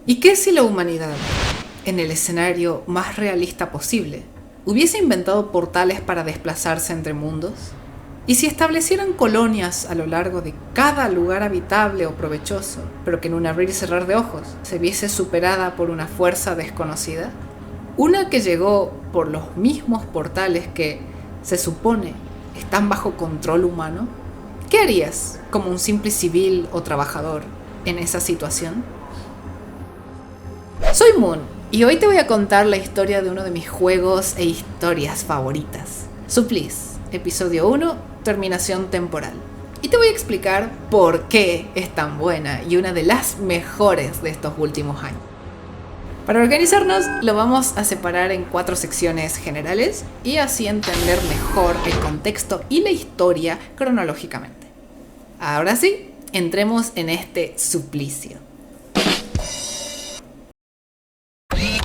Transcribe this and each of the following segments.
¿Y qué si la humanidad, en el escenario más realista posible, hubiese inventado portales para desplazarse entre mundos? ¿Y si establecieran colonias a lo largo de cada lugar habitable o provechoso, pero que en un abrir y cerrar de ojos se viese superada por una fuerza desconocida? Una que llegó por los mismos portales que, se supone, están bajo control humano. ¿Qué harías como un simple civil o trabajador en esa situación? Soy Moon y hoy te voy a contar la historia de uno de mis juegos e historias favoritas. Supplice, episodio 1, terminación temporal. Y te voy a explicar por qué es tan buena y una de las mejores de estos últimos años. Para organizarnos, lo vamos a separar en 4 secciones generales y así entender mejor el contexto y la historia cronológicamente. Ahora sí, entremos en este suplicio.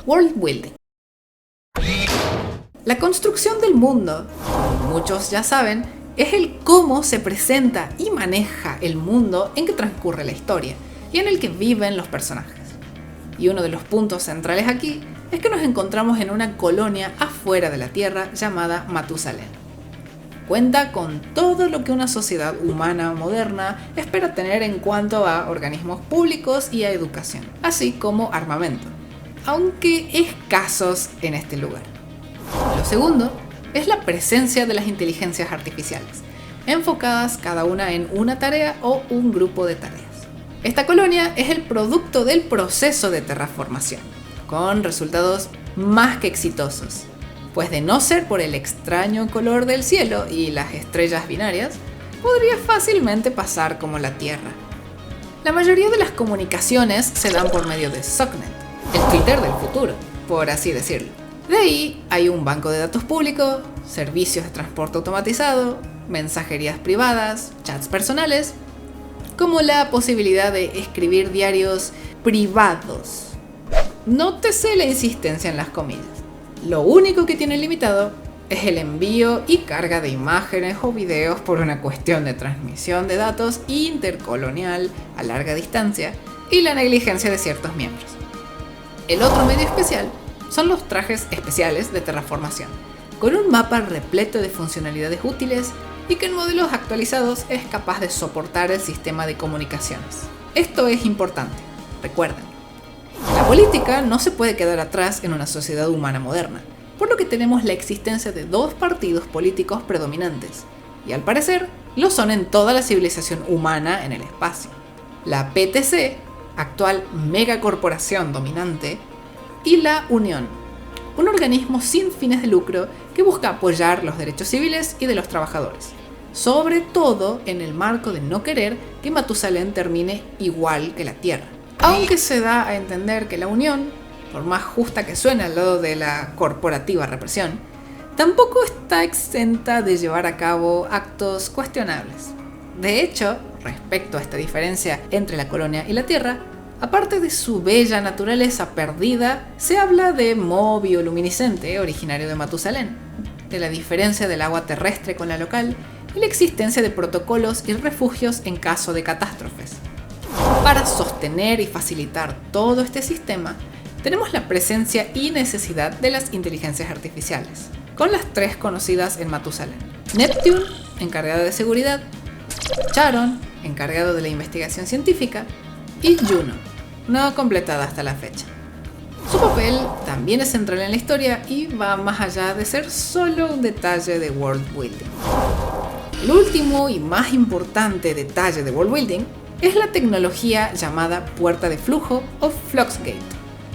World Building. La construcción del mundo, como muchos ya saben, es el cómo se presenta y maneja el mundo en que transcurre la historia y en el que viven los personajes. Y uno de los puntos centrales aquí es que nos encontramos en una colonia afuera de la Tierra llamada Matusalén. Cuenta con todo lo que una sociedad humana moderna espera tener en cuanto a organismos públicos y a educación, así como armamento, aunque escasos en este lugar. Lo segundo es la presencia de las inteligencias artificiales, enfocadas cada una en una tarea o un grupo de tareas. Esta colonia es el producto del proceso de terraformación, con resultados más que exitosos, pues de no ser por el extraño color del cielo y las estrellas binarias, podría fácilmente pasar como la Tierra. La mayoría de las comunicaciones se dan por medio de SOCNET, el Twitter del futuro, por así decirlo. De ahí hay un banco de datos público, servicios de transporte automatizado, mensajerías privadas, chats personales, como la posibilidad de escribir diarios privados. Nótese la insistencia en las comillas. Lo único que tiene limitado es el envío y carga de imágenes o videos por una cuestión de transmisión de datos intercolonial a larga distancia y la negligencia de ciertos miembros. El otro medio especial son los trajes especiales de terraformación, con un mapa repleto de funcionalidades útiles y que en modelos actualizados es capaz de soportar el sistema de comunicaciones. Esto es importante, recuerden. La política no se puede quedar atrás en una sociedad humana moderna, por lo que tenemos la existencia de 2 partidos políticos predominantes, y al parecer lo son en toda la civilización humana en el espacio. La PTC, actual megacorporación dominante, y la Unión, un organismo sin fines de lucro que busca apoyar los derechos civiles y de los trabajadores, sobre todo en el marco de no querer que Matusalén termine igual que la Tierra. Aunque se da a entender que la Unión, por más justa que suene al lado de la corporativa represión, tampoco está exenta de llevar a cabo actos cuestionables. De hecho, respecto a esta diferencia entre la colonia y la Tierra, aparte de su bella naturaleza perdida, se habla de moho bioluminiscente originario de Matusalén, de la diferencia del agua terrestre con la local y la existencia de protocolos y refugios en caso de catástrofes. Para sostener y facilitar todo este sistema, tenemos la presencia y necesidad de las inteligencias artificiales, con las 3 conocidas en Matusalén. Neptune, encargado de seguridad, Charon, encargado de la investigación científica, y Juno, no completada hasta la fecha. Su papel también es central en la historia y va más allá de ser solo un detalle de world building. El último y más importante detalle de world building es la tecnología llamada puerta de flujo o Fluxgate,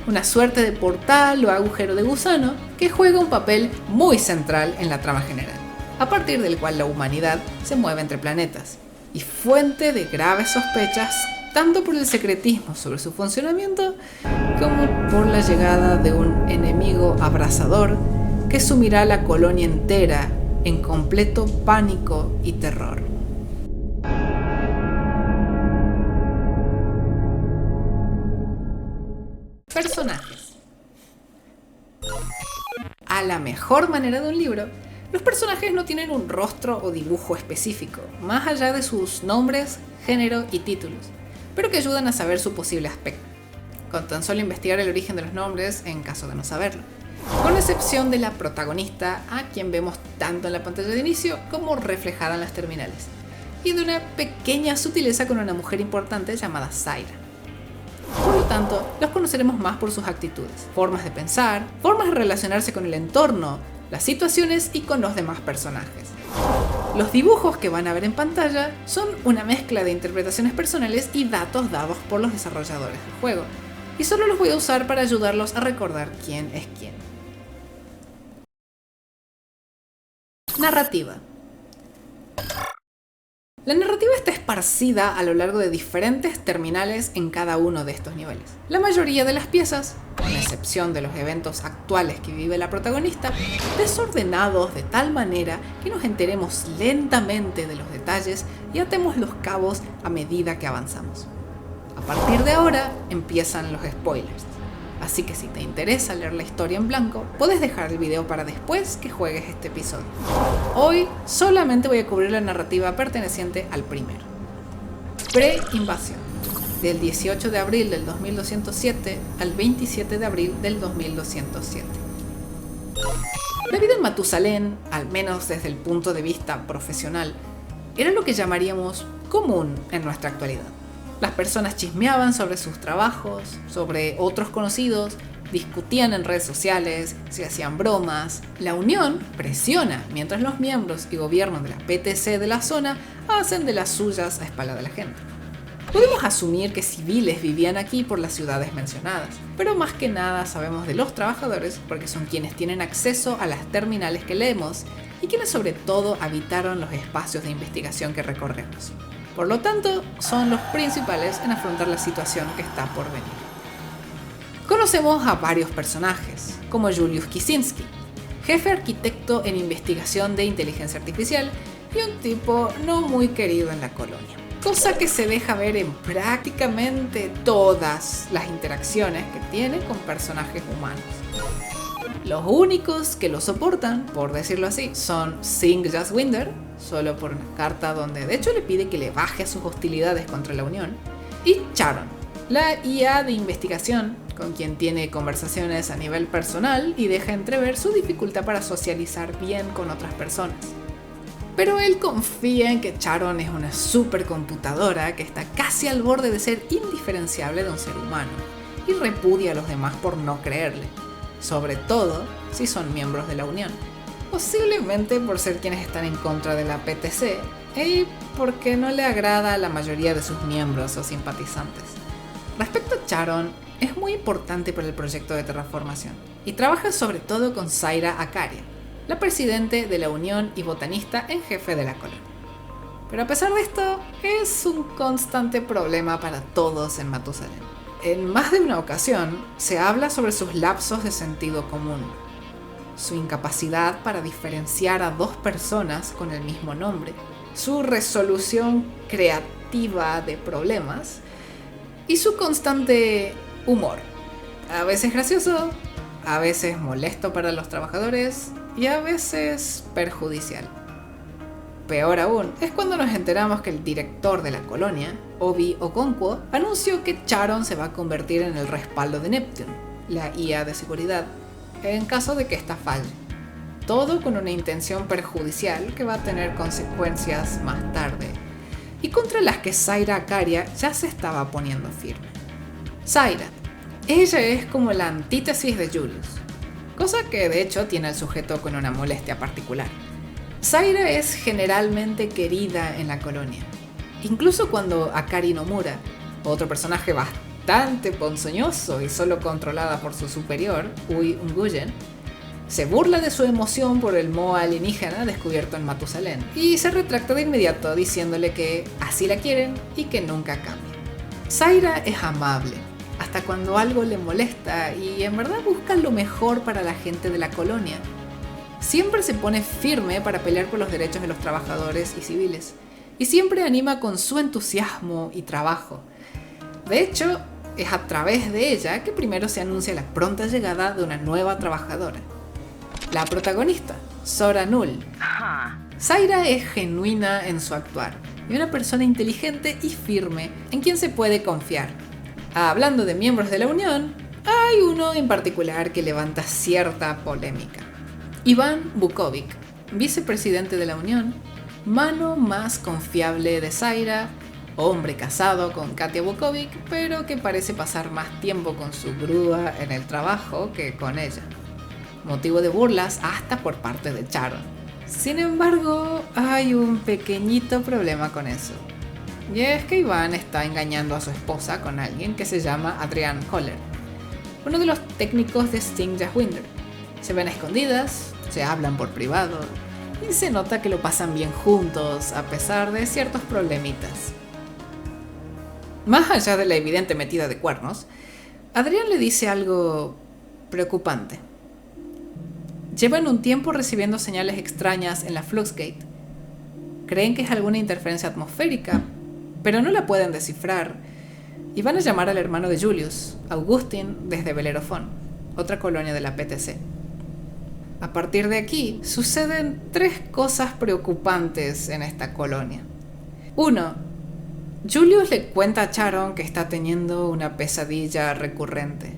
una suerte de portal o agujero de gusano que juega un papel muy central en la trama general, a partir del cual la humanidad se mueve entre planetas, y fuente de graves sospechas tanto por el secretismo sobre su funcionamiento como por la llegada de un enemigo abrasador que sumirá a la colonia entera en completo pánico y terror. Personajes. A la mejor manera de un libro, los personajes no tienen un rostro o dibujo específico, más allá de sus nombres, género y títulos, pero que ayudan a saber su posible aspecto. con tan solo investigar el origen de los nombres en caso de no saberlo. Con excepción de la protagonista, a quien vemos tanto en la pantalla de inicio como reflejada en las terminales, y de una pequeña sutileza con una mujer importante llamada Zaira. Por lo tanto, los conoceremos más por sus actitudes, formas de pensar, formas de relacionarse con el entorno, las situaciones y con los demás personajes. Los dibujos que van a ver en pantalla son una mezcla de interpretaciones personales y datos dados por los desarrolladores del juego, y solo los voy a usar para ayudarlos a recordar quién es quién. Narrativa. La narrativa está esparcida a lo largo de diferentes terminales en cada uno de estos niveles. La mayoría de las piezas, con excepción de los eventos actuales que vive la protagonista, desordenados de tal manera que nos enteremos lentamente de los detalles y atemos los cabos a medida que avanzamos. A partir de ahora empiezan los spoilers, así que si te interesa leer la historia en blanco, puedes dejar el video para después que juegues este episodio. Hoy solamente voy a cubrir la narrativa perteneciente al primero. Pre-invasión, del 18 de abril del 2207 al 27 de abril del 2207. La vida en Matusalén, al menos desde el punto de vista profesional, era lo que llamaríamos común en nuestra actualidad. Las personas chismeaban sobre sus trabajos, sobre otros conocidos, discutían en redes sociales, se hacían bromas. La Unión presiona, mientras los miembros y gobiernos de la PTC de la zona hacen de las suyas a espalda de la gente. Podemos asumir que civiles vivían aquí por las ciudades mencionadas, pero más que nada sabemos de los trabajadores porque son quienes tienen acceso a las terminales que leemos y quienes sobre todo habitaron los espacios de investigación que recorremos. Por lo tanto, son los principales en afrontar la situación que está por venir. Conocemos a varios personajes, como Julius Kicinski, jefe arquitecto en investigación de inteligencia artificial y un tipo no muy querido en la colonia, cosa que se deja ver en prácticamente todas las interacciones que tiene con personajes humanos. Los únicos que lo soportan, por decirlo así, son Singh Jaswinder, solo por una carta donde de hecho le pide que le baje a sus hostilidades contra la Unión, y Charon, la IA de investigación, con quien tiene conversaciones a nivel personal y deja entrever su dificultad para socializar bien con otras personas. Pero él confía en que Charon es una supercomputadora que está casi al borde de ser indiferenciable de un ser humano, y repudia a los demás por no creerle, sobre todo si son miembros de la Unión. Posiblemente por ser quienes están en contra de la PTC y porque no le agrada a la mayoría de sus miembros o simpatizantes. Respecto a Charon, es muy importante para el proyecto de terraformación y trabaja sobre todo con Zaira Akaria, la presidente de la Unión y botanista en jefe de la colonia. Pero a pesar de esto, es un constante problema para todos en Matusalén. En más de una ocasión se habla sobre sus lapsos de sentido común, su incapacidad para diferenciar a dos personas con el mismo nombre, su resolución creativa de problemas y su constante humor, a veces gracioso, a veces molesto para los trabajadores y a veces perjudicial. Peor aún, es cuando nos enteramos que el director de la colonia, Obi Okonkwo, anunció que Charon se va a convertir en el respaldo de Neptune, la IA de seguridad, en caso de que ésta falle. Todo con una intención perjudicial que va a tener consecuencias más tarde, y contra las que Zaira Akaria ya se estaba poniendo firme. Zaira, ella es como la antítesis de Julius, cosa que de hecho tiene al sujeto con una molestia particular. Zaira es generalmente querida en la colonia, incluso cuando Akari Nomura, otro personaje bastante ponzoñoso y solo controlada por su superior, Ui Nguyen, se burla de su emoción por el Moa alienígena descubierto en Matusalén y se retracta de inmediato diciéndole que así la quieren y que nunca cambia. Zaira es amable, hasta cuando algo le molesta y en verdad busca lo mejor para la gente de la colonia. Siempre se pone firme para pelear por los derechos de los trabajadores y civiles, y siempre anima con su entusiasmo y trabajo. De hecho, es a través de ella que primero se anuncia la pronta llegada de una nueva trabajadora, la protagonista, Sora Null. Zaira es genuina en su actuar, y una persona inteligente y firme en quien se puede confiar. Hablando de miembros de la Unión, hay uno en particular que levanta cierta polémica. Iván Vukovic, vicepresidente de la Unión, mano más confiable de Zaira, hombre casado con Katia Vukovic, pero que parece pasar más tiempo con su grúa en el trabajo que con ella. Motivo de burlas hasta por parte de Sharon. Sin embargo, hay un pequeñito problema con eso. Y es que Iván está engañando a su esposa con alguien que se llama Adrian Koller, uno de los técnicos de Sting Jaswinder. Se ven a escondidas, se hablan por privado y se nota que lo pasan bien juntos a pesar de ciertos problemitas. Más allá de la evidente metida de cuernos, Adrian le dice algo preocupante. Llevan un tiempo recibiendo señales extrañas en la Fluxgate. Creen que es alguna interferencia atmosférica, pero no la pueden descifrar y van a llamar al hermano de Julius, Augustin, desde Bellerophon, otra colonia de la PTC. A partir de aquí, suceden 3 cosas preocupantes en esta colonia. 1. Julius le cuenta a Sharon que está teniendo una pesadilla recurrente.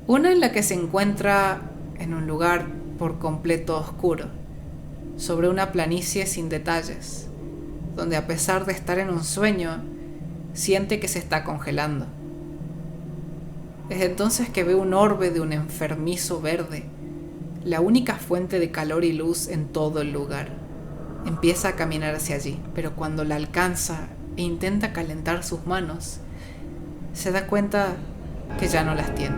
Una en la que se encuentra en un lugar por completo oscuro, sobre una planicie sin detalles, donde a pesar de estar en un sueño, siente que se está congelando. Es entonces que ve un orbe de un enfermizo verde, la única fuente de calor y luz en todo el lugar. Empieza a caminar hacia allí, pero cuando la alcanza e intenta calentar sus manos, se da cuenta que ya no las tiene.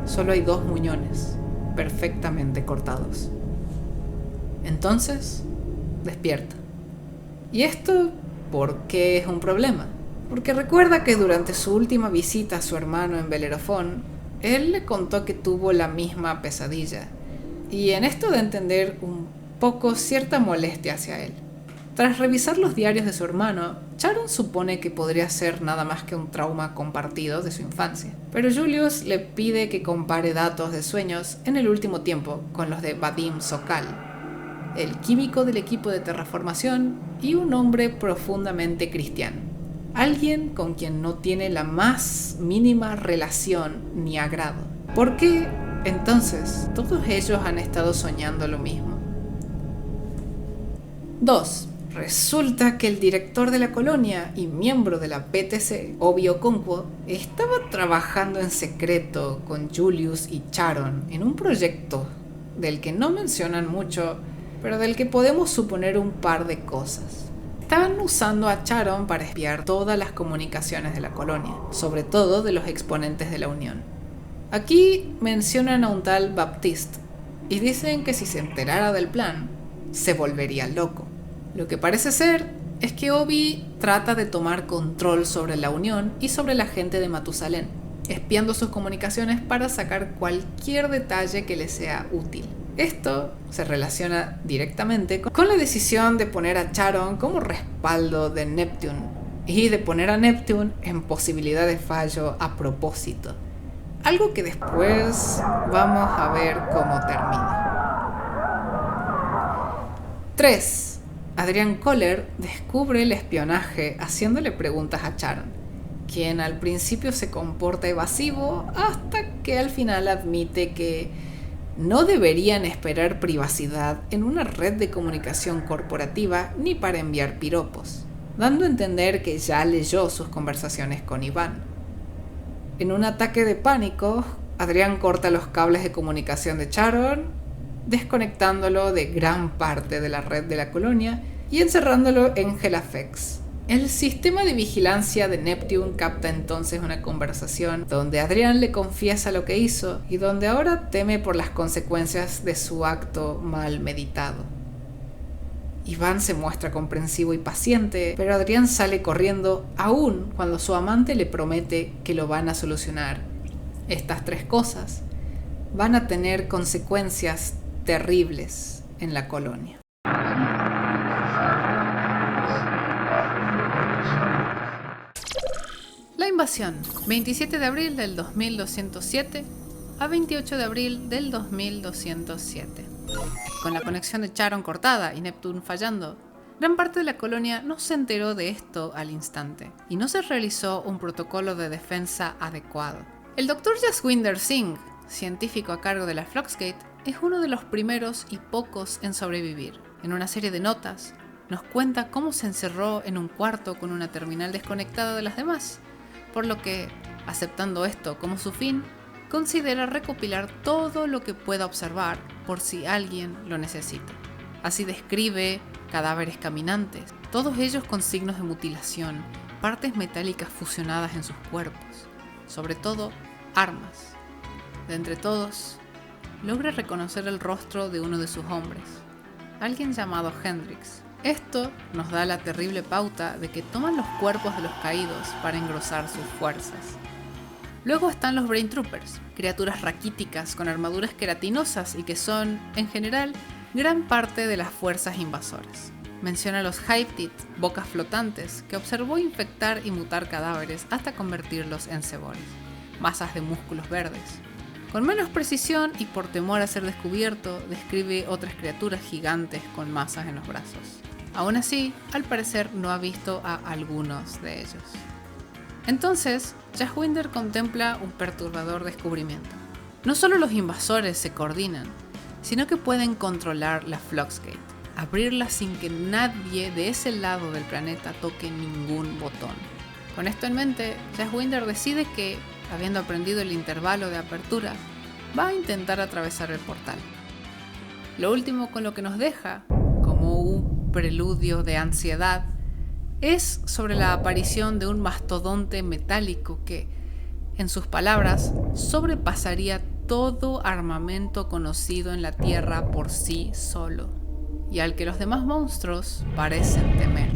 Solo hay 2 muñones, perfectamente cortados. Entonces, despierta. ¿Y esto por qué es un problema? Porque recuerda que durante su última visita a su hermano en Bellerophon, él le contó que tuvo la misma pesadilla, y en esto de entender un poco cierta molestia hacia él. Tras revisar los diarios de su hermano, Sharon supone que podría ser nada más que un trauma compartido de su infancia. Pero Julius le pide que compare datos de sueños en el último tiempo con los de Vadim Sokal, el químico del equipo de terraformación y un hombre profundamente cristiano. Alguien con quien no tiene la más mínima relación ni agrado. ¿Por qué, entonces, todos ellos han estado soñando lo mismo? 2. Resulta que el director de la colonia y miembro de la PTC, Obi Okonkwo, estaba trabajando en secreto con Julius y Sharon en un proyecto del que no mencionan mucho, pero del que podemos suponer un par de cosas. Estaban usando a Sharon para espiar todas las comunicaciones de la colonia, sobre todo de los exponentes de la Unión. Aquí mencionan a un tal Baptiste y dicen que si se enterara del plan, se volvería loco. Lo que parece ser es que Obi trata de tomar control sobre la Unión y sobre la gente de Matusalén, espiando sus comunicaciones para sacar cualquier detalle que le sea útil. Esto se relaciona directamente con la decisión de poner a Sharon como respaldo de Neptune y de poner a Neptune en posibilidad de fallo a propósito. Algo que después vamos a ver cómo termina. 3. Adrian Koller descubre el espionaje haciéndole preguntas a Sharon, quien al principio se comporta evasivo hasta que al final admite que no deberían esperar privacidad en una red de comunicación corporativa ni para enviar piropos, dando a entender que ya leyó sus conversaciones con Iván. En un ataque de pánico, Adrian corta los cables de comunicación de Sharon, desconectándolo de gran parte de la red de la colonia y encerrándolo en Gelafex. El sistema de vigilancia de Neptune capta entonces una conversación donde Adrian le confiesa lo que hizo y donde ahora teme por las consecuencias de su acto mal meditado. Iván se muestra comprensivo y paciente, pero Adrian sale corriendo aún cuando su amante le promete que lo van a solucionar. Estas 3 cosas van a tener consecuencias terribles en la colonia. La invasión, 27 de abril del 2207 a 28 de abril del 2207. Con la conexión de Sharon cortada y Neptune fallando, Gran parte de la colonia no se enteró de esto al instante y no se realizó un protocolo de defensa adecuado. El Dr. Jaswinder Singh, científico a cargo de la Fluxgate, es uno de los primeros y pocos en sobrevivir. En una serie de notas, nos cuenta cómo se encerró en un cuarto con una terminal desconectada de las demás, por lo que, aceptando esto como su fin, considera recopilar todo lo que pueda observar por si alguien lo necesita. Así describe cadáveres caminantes, todos ellos con signos de mutilación, partes metálicas fusionadas en sus cuerpos, sobre todo armas. De entre todos, logra reconocer el rostro de uno de sus hombres, alguien llamado Hendrix. Esto nos da la terrible pauta de que toman los cuerpos de los caídos para engrosar sus fuerzas. Luego están los Brain Troopers, criaturas raquíticas con armaduras queratinosas y que son, en general, gran parte de las fuerzas invasoras. Menciona a los Hyptid, bocas flotantes, que observó infectar y mutar cadáveres hasta convertirlos en cebones, masas de músculos verdes. Con menos precisión y por temor a ser descubierto, describe otras criaturas gigantes con masas en los brazos. Aún así, al parecer no ha visto a algunos de ellos. Entonces, Jaswinder contempla un perturbador descubrimiento. No solo los invasores se coordinan, sino que pueden controlar la Fluxgate, abrirla sin que nadie de ese lado del planeta toque ningún botón. Con esto en mente, Jaswinder decide que, habiendo aprendido el intervalo de apertura, va a intentar atravesar el portal. Lo último con lo que nos deja, como un preludio de ansiedad, es sobre la aparición de un mastodonte metálico que, en sus palabras, sobrepasaría todo armamento conocido en la Tierra por sí solo, y al que los demás monstruos parecen temer.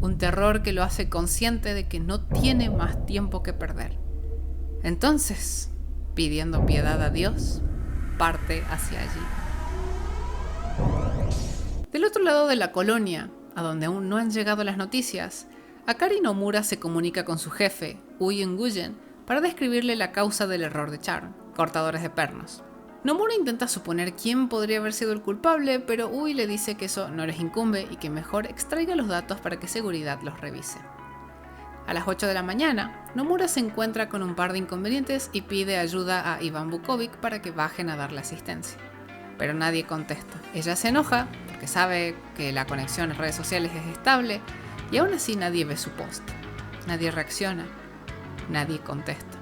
Un terror que lo hace consciente de que no tiene más tiempo que perder. Entonces, pidiendo piedad a Dios, parte hacia allí. Del otro lado de la colonia, a donde aún no han llegado las noticias, Akari Nomura se comunica con su jefe, Uyen Guyen, para describirle la causa del error de Charn, cortadores de pernos. Nomura intenta suponer quién podría haber sido el culpable, pero Uy le dice que eso no les incumbe y que mejor extraiga los datos para que seguridad los revise. A las 8 de la mañana, Nomura se encuentra con un par de inconvenientes y pide ayuda a Ivan Bukovic para que bajen a darle asistencia. Pero nadie contesta. Ella se enoja porque sabe que la conexión en redes sociales es estable y aún así nadie ve su post. Nadie reacciona. Nadie contesta.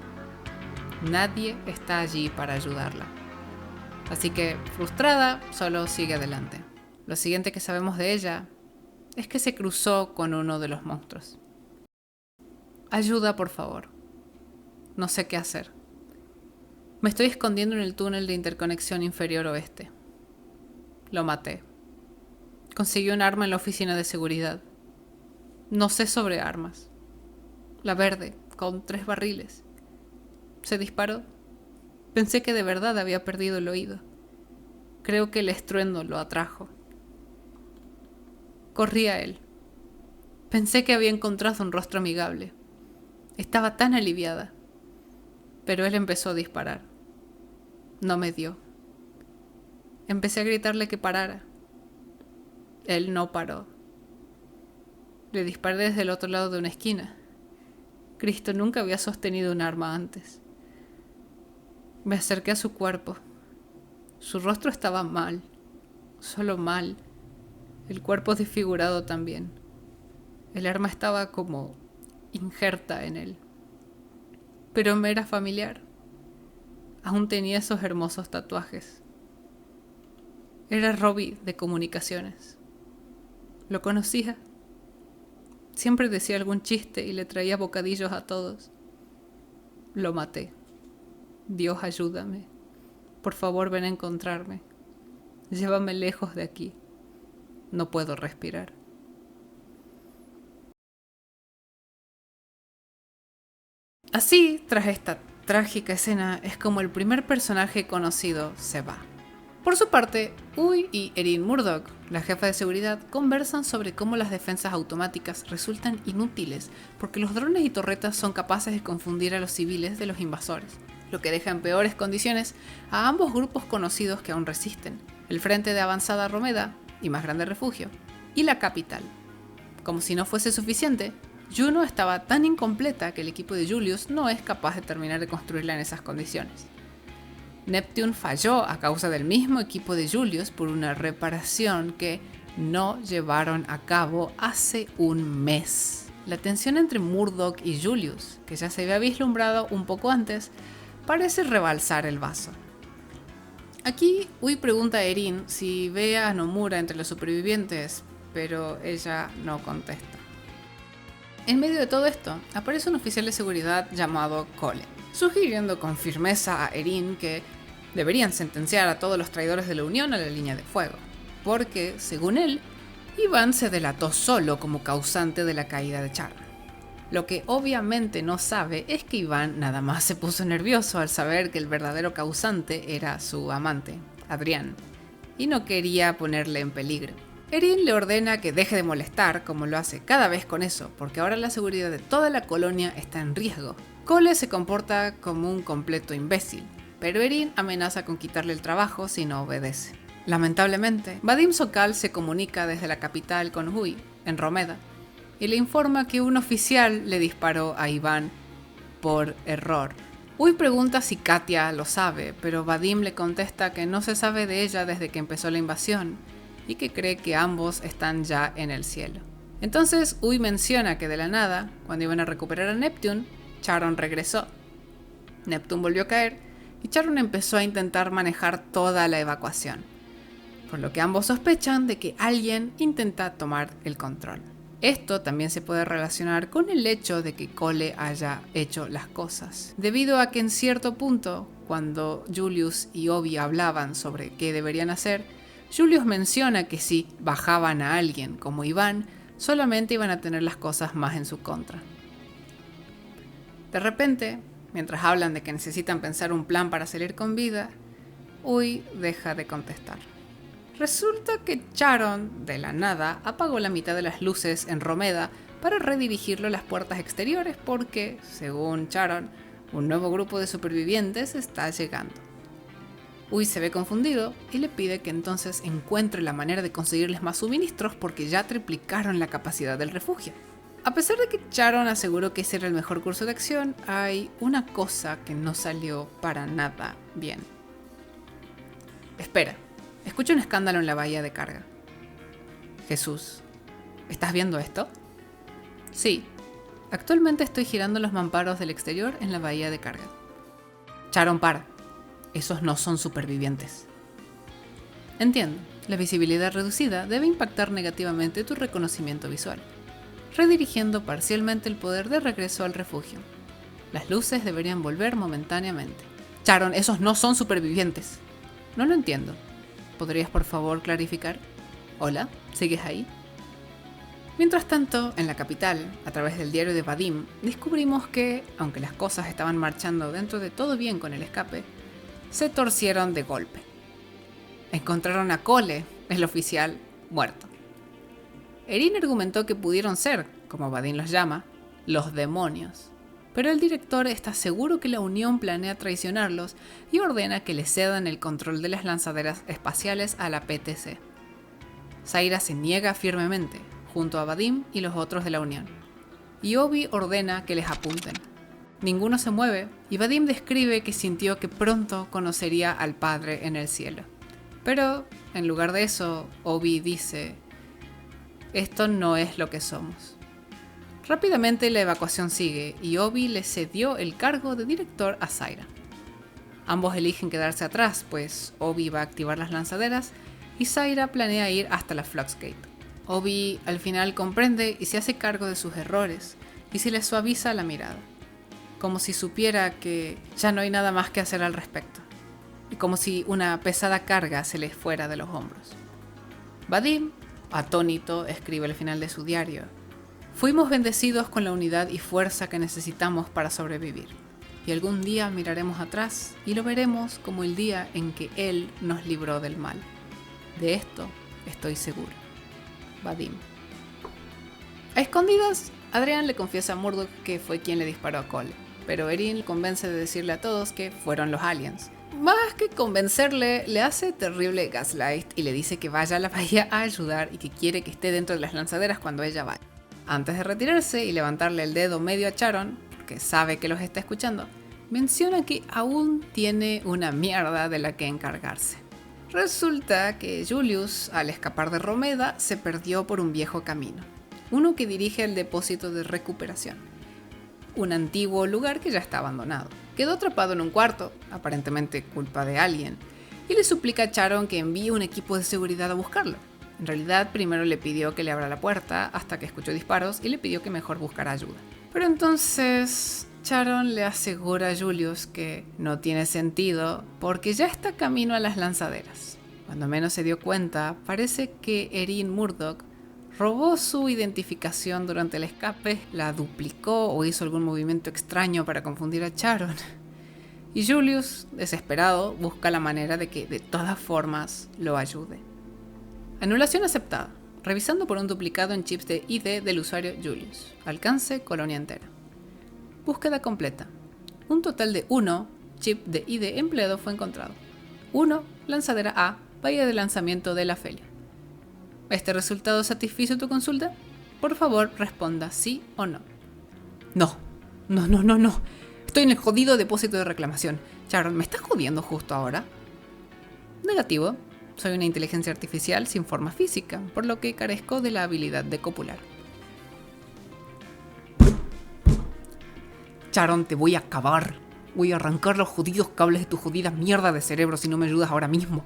Nadie está allí para ayudarla. Así que, frustrada, solo sigue adelante. Lo siguiente que sabemos de ella es que se cruzó con uno de los monstruos. Ayuda, por favor. No sé qué hacer. Me estoy escondiendo en el túnel de interconexión inferior oeste. Lo maté. Conseguí un arma en la oficina de seguridad. No sé sobre armas. La verde, con 3 barriles. Se disparó. Pensé que de verdad había perdido el oído. Creo que el estruendo lo atrajo. Corrí a él. Pensé que había encontrado un rostro amigable. Estaba tan aliviada. Pero él empezó a disparar. No me dio. Empecé a gritarle que parara. Él no paró. Le disparé desde el otro lado de una esquina. Cristo nunca había sostenido un arma antes. Me acerqué a su cuerpo. Su rostro estaba mal. Solo mal. El cuerpo desfigurado también. El arma estaba como injerta en él. Pero me era familiar. Aún tenía esos hermosos tatuajes. Era Robbie de comunicaciones. Lo conocía. Siempre decía algún chiste y le traía bocadillos a todos. Lo maté. Dios, ayúdame. Por favor, ven a encontrarme. Llévame lejos de aquí. No puedo respirar. Así, tras esta trágica escena, es como el primer personaje conocido se va. Por su parte, Uy y Erin Murdoch, la jefa de seguridad, conversan sobre cómo las defensas automáticas resultan inútiles porque los drones y torretas son capaces de confundir a los civiles de los invasores, lo que deja en peores condiciones a ambos grupos conocidos que aún resisten, el Frente de Avanzada Romeda y Más Grande Refugio, y la capital. Como si no fuese suficiente, Juno estaba tan incompleta que el equipo de Julius no es capaz de terminar de construirla en esas condiciones. Neptune falló a causa del mismo equipo de Julius por una reparación que no llevaron a cabo hace un mes. La tensión entre Murdoch y Julius, que ya se había vislumbrado un poco antes, parece rebalsar el vaso. Aquí Ui pregunta a Erin si ve a Nomura entre los supervivientes, pero ella no contesta. En medio de todo esto, aparece un oficial de seguridad llamado Cole, sugiriendo con firmeza a Erin que deberían sentenciar a todos los traidores de la Unión a la línea de fuego, porque, según él, Ivan se delató solo como causante de la caída de Charon. Lo que obviamente no sabe es que Iván nada más se puso nervioso al saber que el verdadero causante era su amante, Adrián, y no quería ponerle en peligro. Erin le ordena que deje de molestar, como lo hace cada vez con eso, porque ahora la seguridad de toda la colonia está en riesgo. Cole se comporta como un completo imbécil, pero Erin amenaza con quitarle el trabajo si no obedece. Lamentablemente, Vadim Sokal se comunica desde la capital con Hui, en Romeda, y le informa que un oficial le disparó a Iván por error. Hui pregunta si Katia lo sabe, pero Vadim le contesta que no se sabe de ella desde que empezó la invasión y que cree que ambos están ya en el cielo. Entonces Hui menciona que de la nada, cuando iban a recuperar a Neptune, Charon regresó. Neptune volvió a caer y Charon empezó a intentar manejar toda la evacuación, por lo que ambos sospechan de que alguien intenta tomar el control. Esto también se puede relacionar con el hecho de que Cole haya hecho las cosas, debido a que en cierto punto, cuando Julius y Obi hablaban sobre qué deberían hacer, Julius menciona que si bajaban a alguien como Iván, solamente iban a tener las cosas más en su contra. De repente, mientras hablan de que necesitan pensar un plan para salir con vida, Ui deja de contestar. Resulta que Charon, de la nada, apagó la mitad de las luces en Romeda para redirigirlo a las puertas exteriores porque, según Charon, un nuevo grupo de supervivientes está llegando. Ui se ve confundido y le pide que entonces encuentre la manera de conseguirles más suministros porque ya triplicaron la capacidad del refugio. A pesar de que Charon aseguró que ese era el mejor curso de acción, hay una cosa que no salió para nada bien. Espera. Escucho un escándalo en la bahía de carga. Jesús, ¿estás viendo esto? Sí. Actualmente estoy girando los mamparos del exterior en la bahía de carga. Charon, para. Esos no son supervivientes. Entiendo. La visibilidad reducida debe impactar negativamente tu reconocimiento visual, redirigiendo parcialmente el poder de regreso al refugio. Las luces deberían volver momentáneamente. Charon, esos no son supervivientes. No lo entiendo. ¿Podrías por favor clarificar? Hola, ¿sigues ahí? Mientras tanto, en la capital, a través del diario de Vadim, descubrimos que, aunque las cosas estaban marchando dentro de todo bien con el escape, se torcieron de golpe. Encontraron a Cole, el oficial, muerto. Erin argumentó que pudieron ser, como Vadim los llama, los demonios. Pero el director está seguro que la Unión planea traicionarlos y ordena que le cedan el control de las lanzaderas espaciales a la PTC. Zaira se niega firmemente, junto a Vadim y los otros de la Unión, y Obi ordena que les apunten. Ninguno se mueve y Vadim describe que sintió que pronto conocería al Padre en el cielo. Pero, en lugar de eso, Obi dice: esto no es lo que somos. Rápidamente la evacuación sigue y Obi le cedió el cargo de director a Zaira. Ambos eligen quedarse atrás, pues Obi va a activar las lanzaderas y Zaira planea ir hasta la Fluxgate. Obi al final comprende y se hace cargo de sus errores y se le suaviza la mirada, como si supiera que ya no hay nada más que hacer al respecto, y como si una pesada carga se le fuera de los hombros. Vadim, atónito, escribe al final de su diario: fuimos bendecidos con la unidad y fuerza que necesitamos para sobrevivir, y algún día miraremos atrás y lo veremos como el día en que Él nos libró del mal. De esto estoy seguro. Vadim. A escondidas, Adrián le confiesa a Murdoch que fue quien le disparó a Cole, pero Erin le convence de decirle a todos que fueron los aliens. Más que convencerle, le hace terrible gaslight y le dice que vaya a la bahía a ayudar y que quiere que esté dentro de las lanzaderas cuando ella vaya. Antes de retirarse y levantarle el dedo medio a Sharon, porque sabe que los está escuchando, menciona que aún tiene una mierda de la que encargarse. Resulta que Julius, al escapar de Romeda, se perdió por un viejo camino, uno que dirige al depósito de recuperación, un antiguo lugar que ya está abandonado. Quedó atrapado en un cuarto, aparentemente culpa de alguien, y le suplica a Sharon que envíe un equipo de seguridad a buscarlo. En realidad, primero le pidió que le abra la puerta hasta que escuchó disparos y le pidió que mejor buscara ayuda. Pero entonces Sharon le asegura a Julius que no tiene sentido porque ya está camino a las lanzaderas. Cuando menos se dio cuenta, parece que Erin Murdoch robó su identificación durante el escape, la duplicó o hizo algún movimiento extraño para confundir a Sharon. Y Julius, desesperado, busca la manera de que de todas formas lo ayude. Anulación aceptada. Revisando por un duplicado en chips de ID del usuario Julius. Alcance colonia entera. Búsqueda completa. Un total de 1 chip de ID empleado fue encontrado. 1 lanzadera A, bahía de lanzamiento de la Felia. ¿Este resultado satisfizo tu consulta? Por favor, responda sí o no. No. Estoy en el jodido depósito de reclamación. Sharon, ¿me estás jodiendo justo ahora? Negativo. Soy una inteligencia artificial sin forma física, por lo que carezco de la habilidad de copular. Sharon, te voy a acabar. Voy a arrancar los jodidos cables de tu jodida mierda de cerebro si no me ayudas ahora mismo.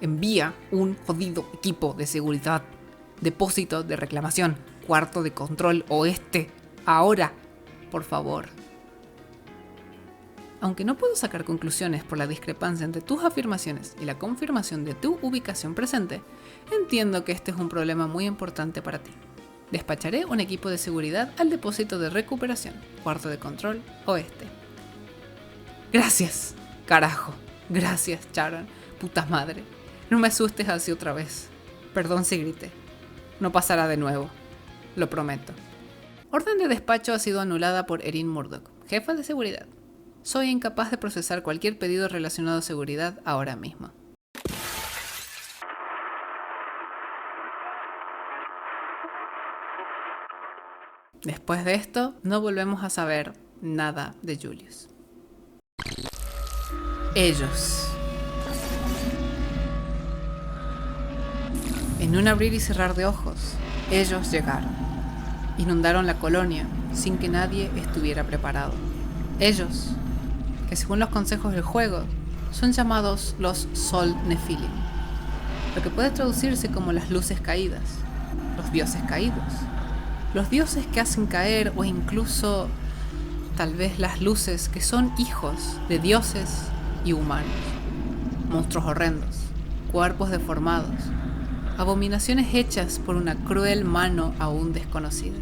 Envía un jodido equipo de seguridad. Depósito de reclamación. Cuarto de control oeste. Ahora. Por favor. Aunque no puedo sacar conclusiones por la discrepancia entre tus afirmaciones y la confirmación de tu ubicación presente, entiendo que este es un problema muy importante para ti. Despacharé un equipo de seguridad al depósito de recuperación. Cuarto de control oeste. Gracias. Carajo. Gracias, Sharon. Puta madre. No me asustes así otra vez. Perdón si grité. No pasará de nuevo. Lo prometo. Orden de despacho ha sido anulada por Erin Murdoch, jefa de seguridad. Soy incapaz de procesar cualquier pedido relacionado a seguridad ahora mismo. Después de esto, no volvemos a saber nada de Julius. Ellos. En un abrir y cerrar de ojos, ellos llegaron. Inundaron la colonia sin que nadie estuviera preparado. Ellos, que según los consejos del juego, son llamados los Sol Nephilim, lo que puede traducirse como las luces caídas, los dioses caídos, los dioses que hacen caer o incluso tal vez las luces que son hijos de dioses y humanos, monstruos horrendos, cuerpos deformados, abominaciones hechas por una cruel mano aún desconocida.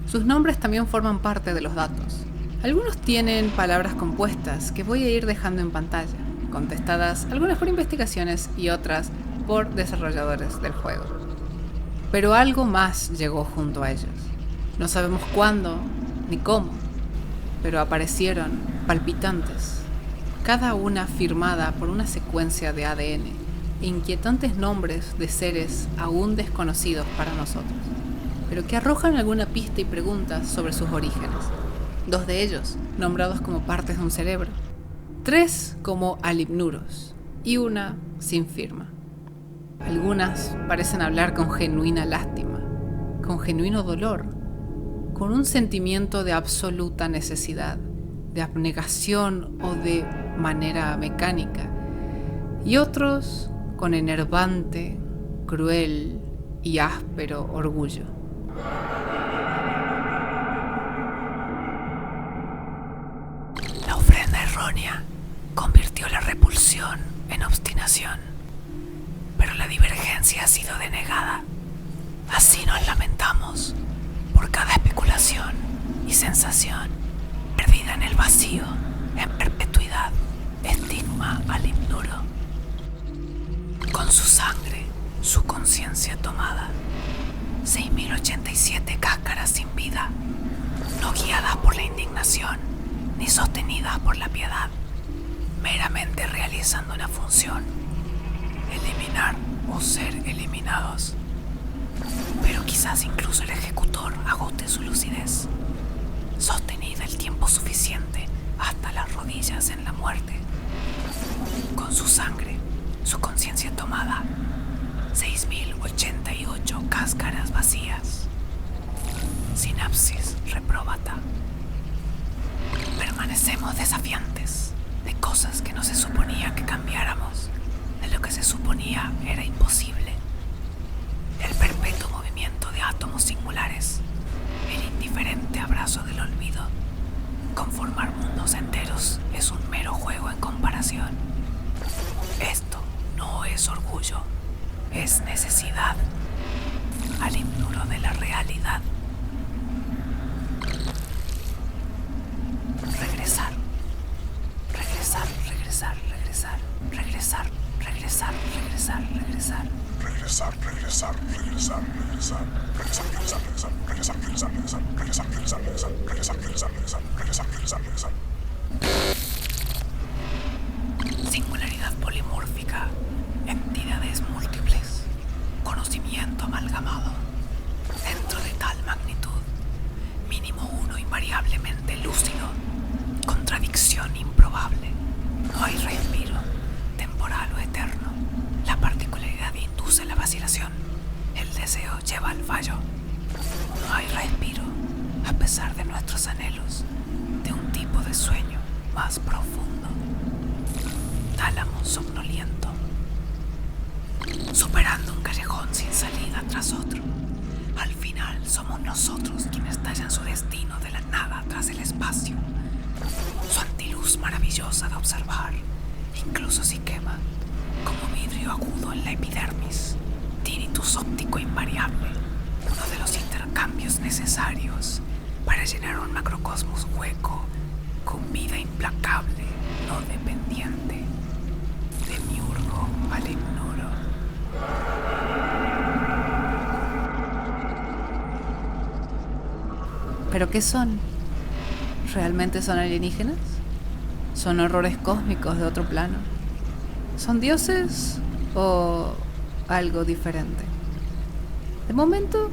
Sus nombres también forman parte de los datos. Algunos tienen palabras compuestas que voy a ir dejando en pantalla, contestadas algunas por investigaciones y otras por desarrolladores del juego. Pero algo más llegó junto a ellos. No sabemos cuándo ni cómo, pero aparecieron palpitantes, cada una firmada por una secuencia de ADN. Inquietantes nombres de seres aún desconocidos para nosotros, pero que arrojan alguna pista y preguntas sobre sus orígenes. 2 de ellos nombrados como partes de un cerebro, 3 como alipnuros y 1 sin firma. Algunas parecen hablar con genuina lástima, con genuino dolor, con un sentimiento de absoluta necesidad, de abnegación o de manera mecánica, y otros con enervante, cruel y áspero orgullo. La ofrenda errónea convirtió la repulsión en obstinación, pero la divergencia ha sido denegada. Así nos lamentamos por cada especulación y sensación perdida en el vacío, en perpetuidad, estigma al impuro. Con su sangre, su conciencia tomada, 6.087 cáscaras sin vida, no guiadas por la indignación ni sostenidas por la piedad, meramente realizando una función: eliminar o ser eliminados. Pero quizás incluso el ejecutor agote su lucidez, sostenida el tiempo suficiente hasta las rodillas en la muerte. Con su sangre, su conciencia tomada, 6088 cáscaras vacías. Sinapsis repróbata. Permanecemos desafiantes de cosas que no se suponía que cambiáramos, de lo que se suponía era imposible. El perpetuo movimiento de átomos singulares, el indiferente abrazo del olvido. Conformar mundos enteros es un mero juego en comparación. Esto no es orgullo, es necesidad, al impuro de la realidad. Regresar, regresar, regresar, regresar, regresar, regresar, regresar, regresar. Regresar, regresar, regresar, regresar, regresar, regresar, regresar, regresar, regresar, regresar, regresar, regresar, regresar, regresar, regresar, regresar, regresar, regresar. Singularidad polimórfica, entidades múltiples, conocimiento amalgamado, dentro de tal magnitud, mínimo uno invariablemente lúcido, contradicción improbable, no hay respiro, temporal o eterno, la particularidad induce la vacilación, el deseo lleva al fallo, no hay respiro, a pesar de nuestros anhelos, de un tipo de sueño más profundo. Tálamo somnoliento, superando un callejón sin salida tras otro. Al final somos nosotros quienes tallan su destino de la nada tras el espacio. Su antiluz maravillosa de observar, incluso si quema, como vidrio agudo en la epidermis, tinnitus óptico invariable, uno de los intercambios necesarios para llenar un macrocosmos hueco con vida implacable, no dependiente. Demiurgo al ignoro. ¿Pero qué son? ¿Realmente son alienígenas? ¿Son horrores cósmicos de otro plano? ¿Son dioses o algo diferente? De momento,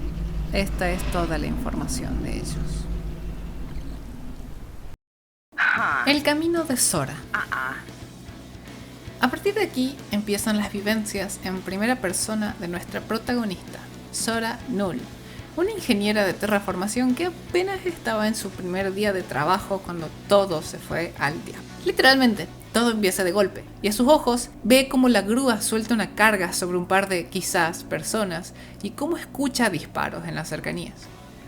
esta es toda la información de ellos. El camino de Sora. A partir de aquí empiezan las vivencias en primera persona de nuestra protagonista, Sora Null, una ingeniera de terraformación que apenas estaba en su primer día de trabajo cuando todo se fue al diablo. Literalmente, todo empieza de golpe, y a sus ojos ve cómo la grúa suelta una carga sobre un par de, quizás, personas, y cómo escucha disparos en las cercanías.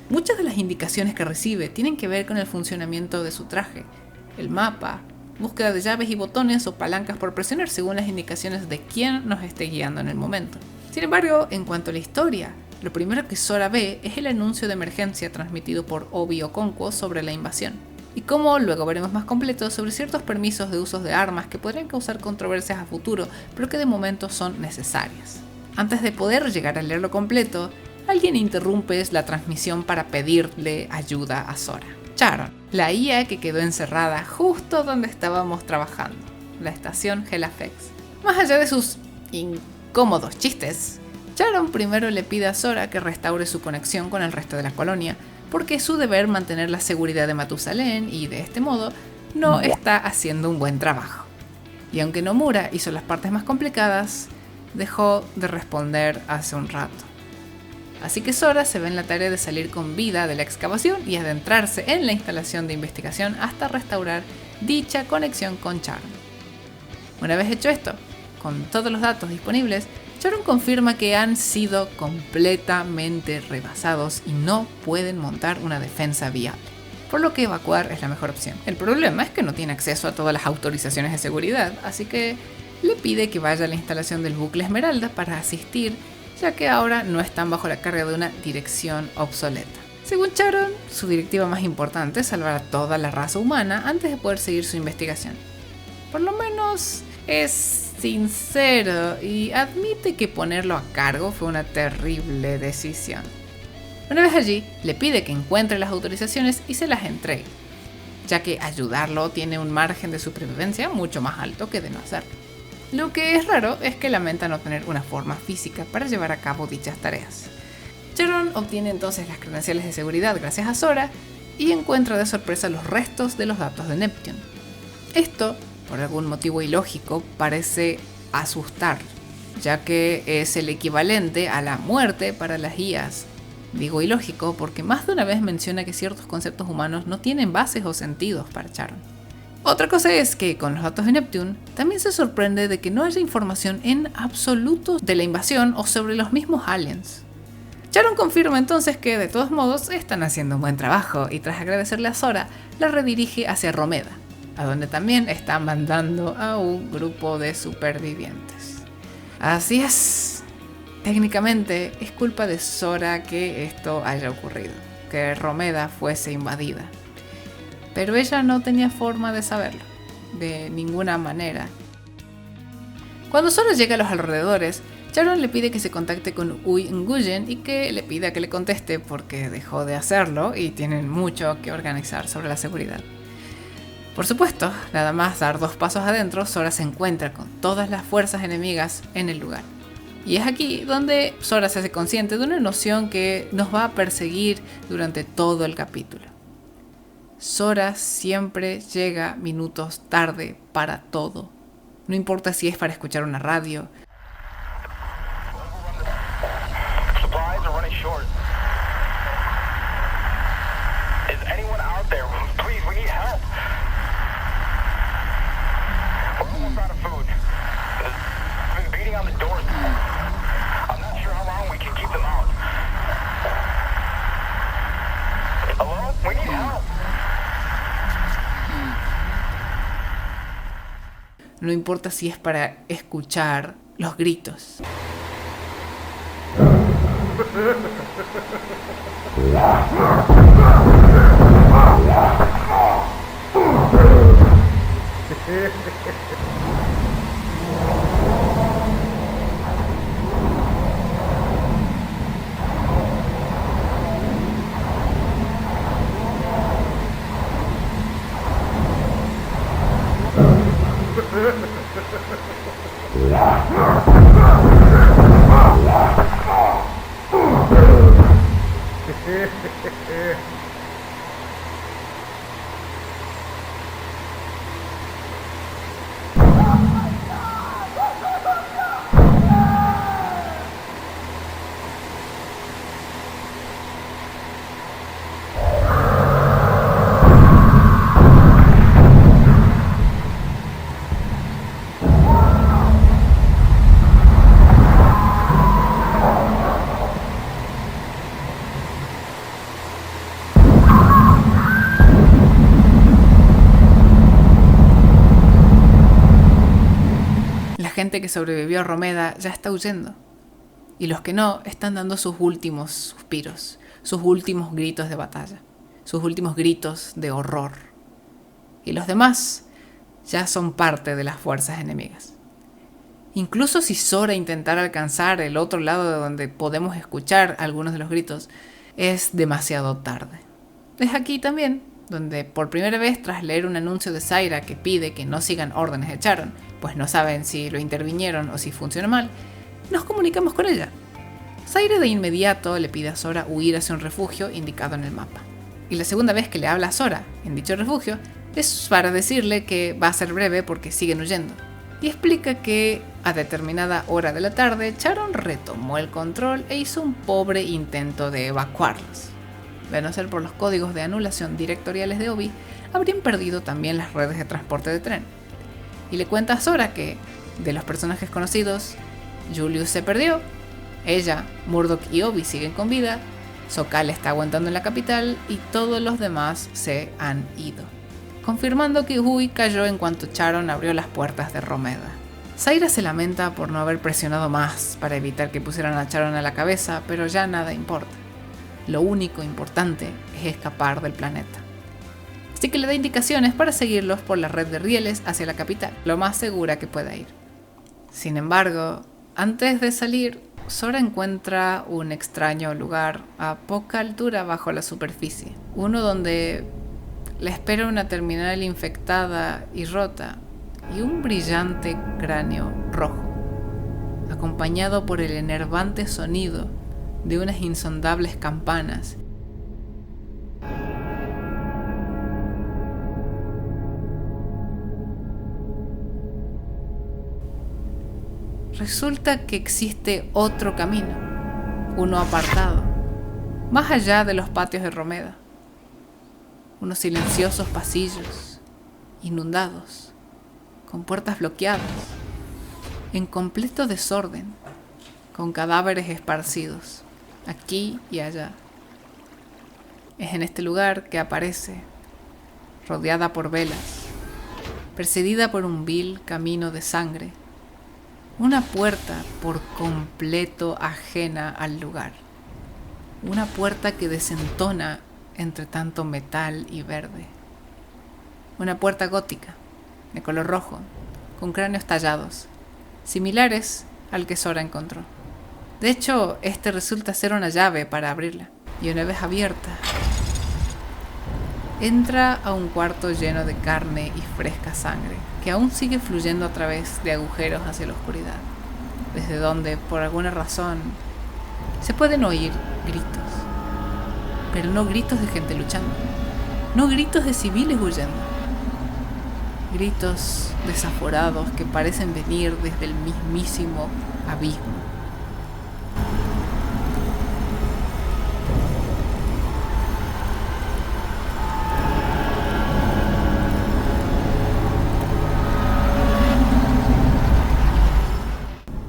Muchas de las indicaciones que recibe tienen que ver con el funcionamiento de su traje, el mapa, búsqueda de llaves y botones o palancas por presionar según las indicaciones de quién nos esté guiando en el momento. Sin embargo, en cuanto a la historia, lo primero que Sora ve es el anuncio de emergencia transmitido por Obi Okonkwo sobre la invasión, y como luego veremos más completo sobre ciertos permisos de usos de armas que podrían causar controversias a futuro, pero que de momento son necesarias. Antes de poder llegar a leerlo completo, alguien interrumpe la transmisión para pedirle ayuda a Sora. Charon, la IA que quedó encerrada justo donde estábamos trabajando, la estación Helafex. Más allá de sus incómodos chistes, Charon primero le pide a Sora que restaure su conexión con el resto de la colonia, porque es su deber mantener la seguridad de Matusalén y de este modo no está haciendo un buen trabajo. Y aunque Nomura hizo las partes más complicadas, dejó de responder hace un rato. Así que Sora se ve en la tarea de salir con vida de la excavación y adentrarse en la instalación de investigación hasta restaurar dicha conexión con Charon. Una vez hecho esto, con todos los datos disponibles, Charon confirma que han sido completamente rebasados y no pueden montar una defensa viable, por lo que evacuar es la mejor opción. El problema es que no tiene acceso a todas las autorizaciones de seguridad, así que le pide que vaya a la instalación del bucle Esmeralda para asistir, ya que ahora no están bajo la carga de una dirección obsoleta. Según Charon, su directiva más importante es salvar a toda la raza humana antes de poder seguir su investigación. Por lo menos es sincero y admite que ponerlo a cargo fue una terrible decisión. Una vez allí, le pide que encuentre las autorizaciones y se las entregue. ya que ayudarlo tiene un margen de supervivencia mucho más alto que de no hacerlo. Lo que es raro es que lamenta no tener una forma física para llevar a cabo dichas tareas. Charon obtiene entonces las credenciales de seguridad gracias a Sora y encuentra de sorpresa los restos de los datos de Neptune. Esto, por algún motivo ilógico, parece asustar, ya que es el equivalente a la muerte para las IAs. Digo ilógico porque más de una vez menciona que ciertos conceptos humanos no tienen bases o sentidos para Charon. Otra cosa es que con los datos de Neptune también se sorprende de que no haya información en absoluto de la invasión o sobre los mismos aliens. Charon confirma entonces que de todos modos están haciendo un buen trabajo y tras agradecerle a Sora la redirige hacia Romeda, a donde también está mandando a un grupo de supervivientes. Así es, técnicamente es culpa de Sora que esto haya ocurrido, que Romeda fuese invadida. Pero ella no tenía forma de saberlo, de ninguna manera. Cuando Sora llega a los alrededores, Charon le pide que se contacte con Uy Nguyen y que le pida que le conteste porque dejó de hacerlo y tienen mucho que organizar sobre la seguridad. Por supuesto, nada más dar 2 pasos adentro, Sora se encuentra con todas las fuerzas enemigas en el lugar. Y es aquí donde Sora se hace consciente de una noción que nos va a perseguir durante todo el capítulo. Sora siempre llega minutos tarde para todo. No importa si es para escuchar una radio. No importa si es para escuchar los gritos. La gente que sobrevivió a Romeda ya está huyendo. Y los que no están dando sus últimos suspiros, sus últimos gritos de batalla, sus últimos gritos de horror. Y los demás ya son parte de las fuerzas enemigas. Incluso si Sora intentara alcanzar el otro lado de donde podemos escuchar algunos de los gritos, es demasiado tarde. Es aquí también donde por primera vez, tras leer un anuncio de Zaira que pide que no sigan órdenes de Charon, pues no saben si lo intervinieron o si funciona mal, nos comunicamos con ella. Zaira de inmediato le pide a Sora huir hacia un refugio indicado en el mapa. Y la segunda vez que le habla a Sora en dicho refugio es para decirle que va a ser breve porque siguen huyendo. Y explica que a determinada hora de la tarde Charon retomó el control e hizo un pobre intento de evacuarlos. De no ser por los códigos de anulación directoriales de Obi, habrían perdido también las redes de transporte de tren. Y le cuenta a Sora que, de los personajes conocidos, Julius se perdió, ella, Murdock y Obi siguen con vida, Sokal está aguantando en la capital y todos los demás se han ido, confirmando que Hui cayó en cuanto Charon abrió las puertas de Romeda. Zaira se lamenta por no haber presionado más para evitar que pusieran a Charon a la cabeza, pero ya nada importa. Lo único importante es escapar del planeta. Así que le da indicaciones para seguirlos por la red de rieles hacia la capital, lo más segura que pueda ir. Sin embargo, antes de salir, Sora encuentra un extraño lugar a poca altura bajo la superficie. Uno donde la espera una terminal infectada y rota y un brillante cráneo rojo, acompañado por el enervante sonido de unas insondables campanas. Resulta que existe otro camino, uno apartado, más allá de los patios de Romeda. Unos silenciosos pasillos, inundados, con puertas bloqueadas, en completo desorden, con cadáveres esparcidos, aquí y allá. Es en este lugar que aparece, rodeada por velas, precedida por un vil camino de sangre, una puerta por completo ajena al lugar. Una puerta que desentona entre tanto metal y verde. Una puerta gótica, de color rojo, con cráneos tallados, similares al que Sora encontró. De hecho, este resulta ser una llave para abrirla, y una vez abierta, entra a un cuarto lleno de carne y fresca sangre, que aún sigue fluyendo a través de agujeros hacia la oscuridad, desde donde, por alguna razón, se pueden oír gritos. Pero no gritos de gente luchando, no gritos de civiles huyendo, gritos desaforados que parecen venir desde el mismísimo abismo.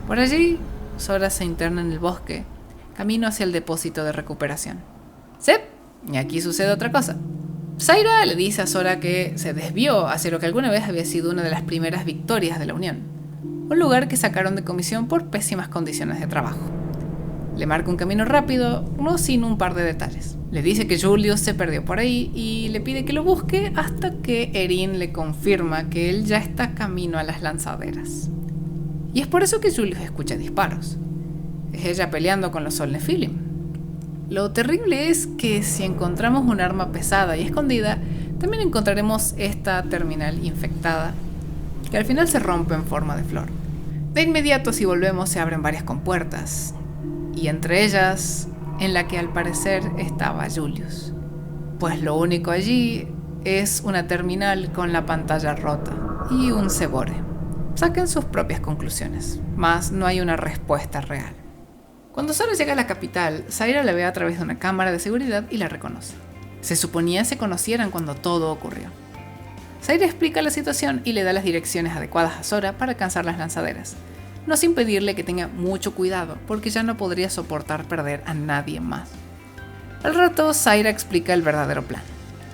Por allí, Sora se interna en el bosque, camino hacia el depósito de recuperación. ¡Sep! Y aquí sucede otra cosa. Zaira le dice a Sora que se desvió hacia lo que alguna vez había sido una de las primeras victorias de la Unión, un lugar que sacaron de comisión por pésimas condiciones de trabajo. Le marca un camino rápido, no sin un par de detalles. Le dice que Julius se perdió por ahí y le pide que lo busque hasta que Erin le confirma que él ya está camino a las lanzaderas. Y es por eso que Julius escucha disparos. Es ella peleando con los Sol Nephilim. Lo terrible es que si encontramos un arma pesada y escondida, también encontraremos esta terminal infectada, que al final se rompe en forma de flor. De inmediato, si volvemos, se abren varias compuertas, y entre ellas, en la que al parecer estaba Julius. Pues lo único allí es una terminal con la pantalla rota y un cebore. Saquen sus propias conclusiones, mas no hay una respuesta real. Cuando Sora llega a la capital, Zaira la ve a través de una cámara de seguridad y la reconoce. Se suponía se conocieran cuando todo ocurrió. Zaira explica la situación y le da las direcciones adecuadas a Sora para alcanzar las lanzaderas, no sin pedirle que tenga mucho cuidado, porque ya no podría soportar perder a nadie más. Al rato, Zaira explica el verdadero plan.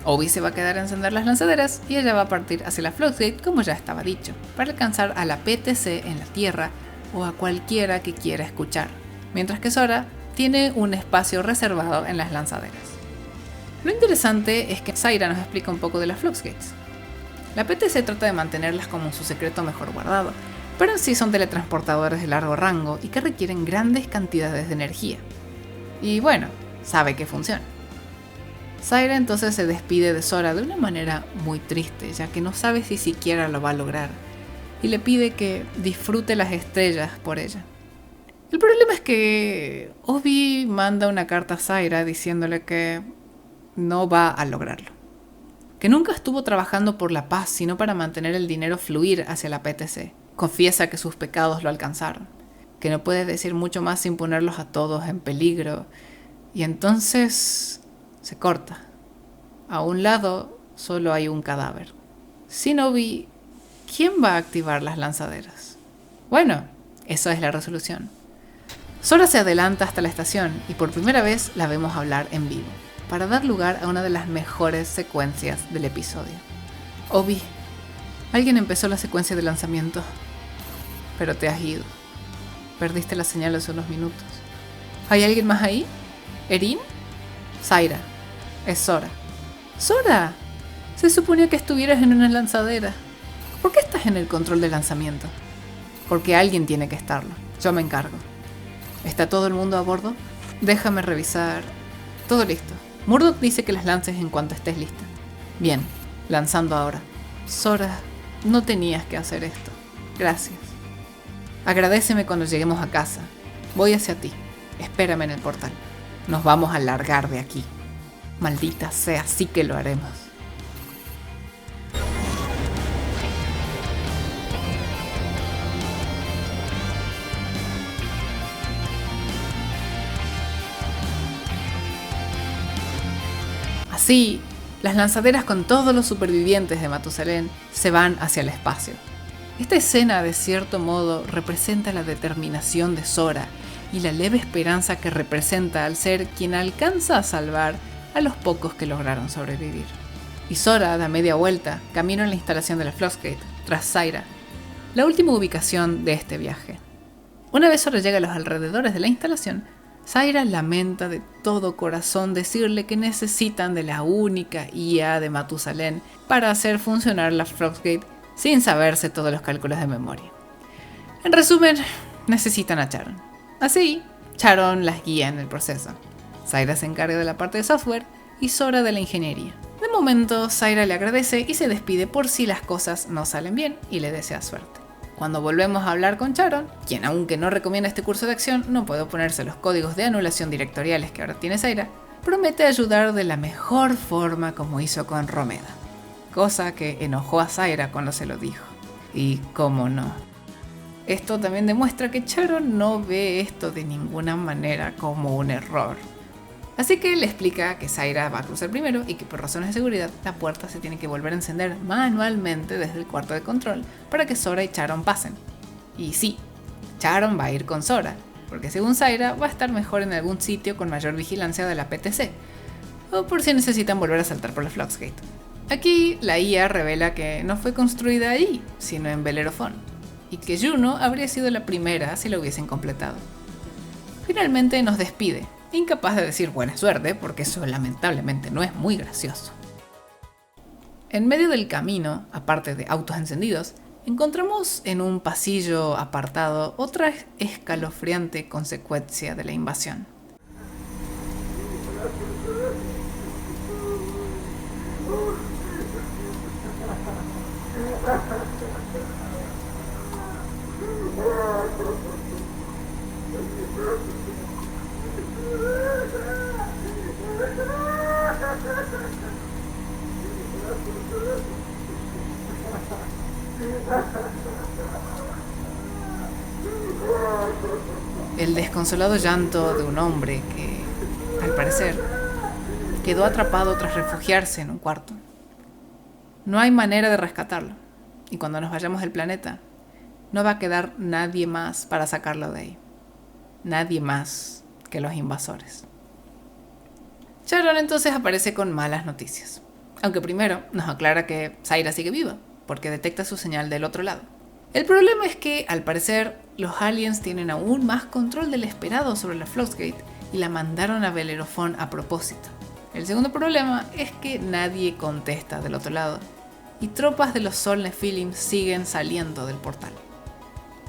Obi se va a quedar a encender las lanzaderas y ella va a partir hacia la Fluxgate, como ya estaba dicho, para alcanzar a la PTC en la Tierra o a cualquiera que quiera escuchar, mientras que Sora tiene un espacio reservado en las lanzaderas. Lo interesante es que Zaira nos explica un poco de las Fluxgates. La PTC trata de mantenerlas como su secreto mejor guardado, pero en sí son teletransportadores de largo rango y que requieren grandes cantidades de energía. Y bueno, sabe que funciona. Zaira entonces se despide de Sora de una manera muy triste, ya que no sabe si siquiera lo va a lograr, y le pide que disfrute las estrellas por ella. El problema es que Obi manda una carta a Zaira diciéndole que no va a lograrlo, que nunca estuvo trabajando por la paz, sino para mantener el dinero fluir hacia la PTC. Confiesa que sus pecados lo alcanzaron, que no puede decir mucho más sin ponerlos a todos en peligro, y entonces se corta. A un lado solo hay un cadáver. Sin Obi, ¿quién va a activar las lanzaderas? Bueno, esa es la resolución. Sora se adelanta hasta la estación y por primera vez la vemos hablar en vivo, para dar lugar a una de las mejores secuencias del episodio. Obi, alguien empezó la secuencia de lanzamiento, pero te has ido. Perdiste la señal hace unos minutos. ¿Hay alguien más ahí? ¿Erin? Zaira. Es Sora. ¡Sora! Se suponía que estuvieras en una lanzadera. ¿Por qué estás en el control de lanzamiento? Porque alguien tiene que estarlo. Yo me encargo. ¿Está todo el mundo a bordo? Déjame revisar. Todo listo. Murdock dice que las lances en cuanto estés lista. Bien, lanzando ahora. Sora, no tenías que hacer esto. Gracias. Agradéceme cuando lleguemos a casa. Voy hacia ti. Espérame en el portal. Nos vamos a largar de aquí. Maldita sea, sí que lo haremos. Así, las lanzaderas con todos los supervivientes de Matusalén se van hacia el espacio. Esta escena, de cierto modo, representa la determinación de Sora y la leve esperanza que representa al ser quien alcanza a salvar a los pocos que lograron sobrevivir. Y Sora da media vuelta, camino en la instalación de la Fluxgate, tras Zyra, la última ubicación de este viaje. Una vez Sora llega a los alrededores de la instalación, Zyra lamenta de todo corazón decirle que necesitan de la única IA de Matusalén para hacer funcionar la Fluxgate sin saberse todos los cálculos de memoria. En resumen, necesitan a Charon. Así, Charon las guía en el proceso. Zyra se encarga de la parte de software y Sora de la ingeniería. De momento, Zyra le agradece y se despide por si las cosas no salen bien y le desea suerte. Cuando volvemos a hablar con Charon, quien aunque no recomienda este curso de acción, no puede oponerse a los códigos de anulación directoriales que ahora tiene Zyra, promete ayudar de la mejor forma como hizo con Romeda. Cosa que enojó a Zyra cuando se lo dijo. Y cómo no. Esto también demuestra que Charon no ve esto de ninguna manera como un error. Así que le explica que Zyra va a cruzar primero y que por razones de seguridad la puerta se tiene que volver a encender manualmente desde el cuarto de control para que Sora y Charon pasen. Y sí, Charon va a ir con Sora, porque según Zyra va a estar mejor en algún sitio con mayor vigilancia de la PTC, o por si necesitan volver a saltar por la Fluxgate. Aquí la IA revela que no fue construida ahí, sino en Bellerophon, y que Juno habría sido la primera si lo hubiesen completado. Finalmente nos despide, incapaz de decir buena suerte, porque eso lamentablemente no es muy gracioso. En medio del camino, aparte de autos encendidos, encontramos en un pasillo apartado otra escalofriante consecuencia de la invasión. El desconsolado llanto de un hombre que, al parecer, quedó atrapado tras refugiarse en un cuarto. No hay manera de rescatarlo, y cuando nos vayamos del planeta, no va a quedar nadie más para sacarlo de ahí. Nadie más que los invasores. Charon entonces aparece con malas noticias, aunque primero nos aclara que Zyra sigue viva, porque detecta su señal del otro lado. El problema es que, al parecer, los aliens tienen aún más control del esperado sobre la Fluxgate y la mandaron a Bellerophon a propósito. El segundo problema es que nadie contesta del otro lado, y tropas de los Sol Nephilim siguen saliendo del portal.